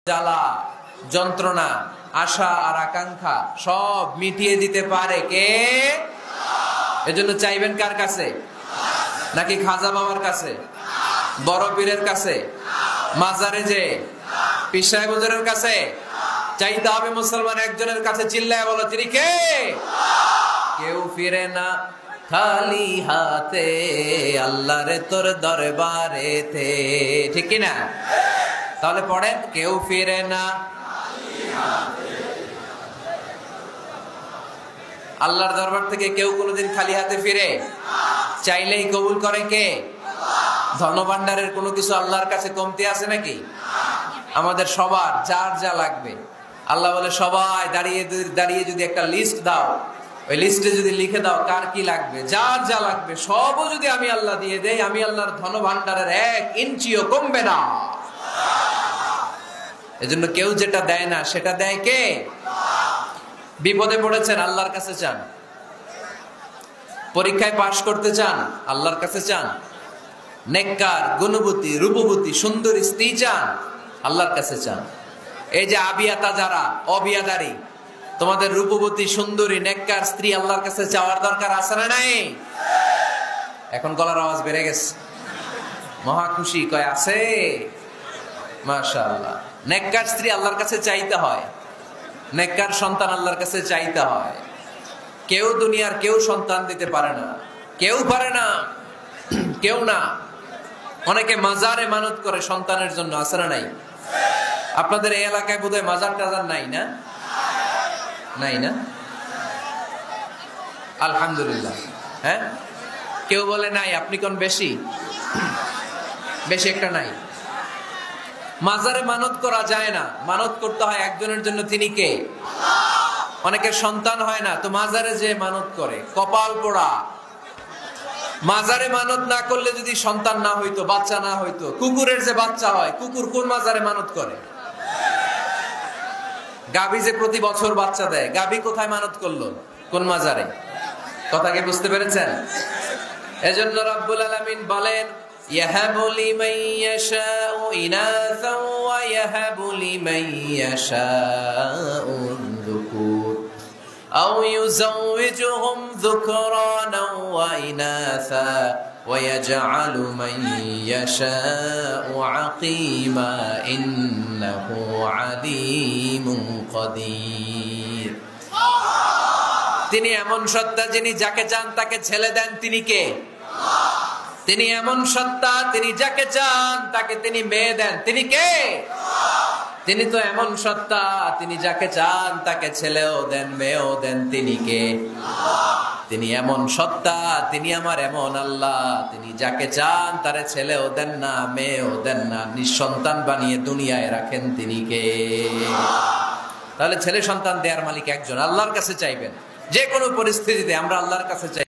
জ্বালা যন্ত্রণা আশা আর আকাঙ্ক্ষা সব মিটিয়ে দিতে পারে কে? এজন্য চাইবেন কার কাছে? নাকি খাজা বাবার কাছে, বড় পীরের কাছে, মাজারে যে পীর সাহেব হুজুরের কাছে? চাইতে হবে মুসলমান একজনের কাছে। চিল্লায় বলো, তিনি কে? কেউ ফিরে না খালি হাতে, আল্লাহরে তোর দরবারেতে। ঠিক কি না? তাহলে পড়েন, কেউ ফিরে না আল্লাহর দরবার থেকে। কেউ কোনোদিন খালি হাতে ফিরে? চাইলেই কবুল করে কে? ধনভাণ্ডারের কোনো কিছু আল্লাহর কাছে কমতি আছে নাকি? আমাদের সবার যার যা লাগবে, আল্লাহ বলে সবাই দাঁড়িয়ে দাঁড়িয়ে যদি একটা লিস্ট দাও, ওই লিস্টে যদি লিখে দাও কার কি লাগবে, যার যা লাগবে সবও যদি আমি আল্লাহ দিয়ে দেই, আমি আল্লাহর ধনভাণ্ডারের 1 ইঞ্চিও কমবে না। এজন্য কেউ যেটা দেয় না সেটা দেয় কে? বিপদে পড়েছেন, আল্লাহর কাছে চান। পরীক্ষায় পাশ করতে চান, আল্লাহর কাছে চান। নেককার, গুণবতী, রূপবতী, সুন্দরী স্ত্রী চান, আল্লাহর কাছে চান। এই যে আবিয়াতা যারা অবিয়াদারি, তোমাদের রূপবতী, সুন্দরী, নেককার স্ত্রী আল্লাহর কাছে চাওয়ার দরকার আছে না নাই? এখন গলার আওয়াজ বেড়ে গেছে, মহা খুশি, কয় আছে। মাশাআল্লাহ। নেককার স্ত্রী আল্লাহর কাছে চাইতে হয়, নেককার সন্তান আল্লাহর কাছে চাইতে হয়। কেউ দুনিয়ার কেউ সন্তান দিতে পারে না, কেউ পারে না, কেউ না। অনেকে মাজারে মানত করে সন্তানের জন্য, আছে না নাই? আপনাদের এই এলাকায় বোধহয় মাজার টাজার নাই না? নাই না? আলহামদুলিল্লাহ। হ্যাঁ, কেউ বলে নাই, আপনি কোন বেশি? বেশি একটা নাই। মাজারে মানত করা যায় না, মানত করতে হয় একজনের জন্য, তিনি কে? অনেকের সন্তান হয় না, তো মাজারে যে মানত করে, কপাল পোড়া। মাজারে মানত না করলে যদি সন্তান না হইতো, বাচ্চা না হইতো, কুকুরের যে বাচ্চা হয়, কুকুর কোন মাজারে মানত করে? গাভী যে প্রতি বছর বাচ্চা দেয়, গাভী কোথায় মানত করলো? কোন মাজারে? কথা কি বুঝতে পেরেছেন? এজন্য রাব্বুল আলামিন বলেন, ইয়াহাবু লিমান ইয়াশাউ ইনাসাও ওয়া ইয়াহাবু লিমান ইয়াশাউ যুকুর আও ইউযাওয়িজুহুম যুকরানাও ওয়া ইনাসা ওয়া ইয়াজআলু মান ইয়াশাউ আকিমা ইন্নাহু আলিমুন কাদির। তিনি এমন সত্তা, যিনি যাকে চান তাকে ছেলে দেন, তিনি কে? তিনি এমন সত্তা, তিনি যাকে চান তাকে তিনি মেয়ে দেন, তিনি কে? তিনি তো এমন সত্তা, তিনি যাকে চান তাকে ছেলেও দেন, মেয়েও দেন, তিনি কে? তিনি এমন সত্তা, তিনি আমার এমন আল্লাহ, তিনি যাকে চান তারে ছেলেও দেন না, মেয়েও দেন না, নিঃসন্তান বানিয়ে দুনিয়ায় রাখেন, তিনি কে? তাহলে ছেলে সন্তান দেয়ার মালিক একজন, আল্লাহর কাছে চাইবেন। যে কোনো পরিস্থিতিতে আমরা আল্লাহর কাছে চাই।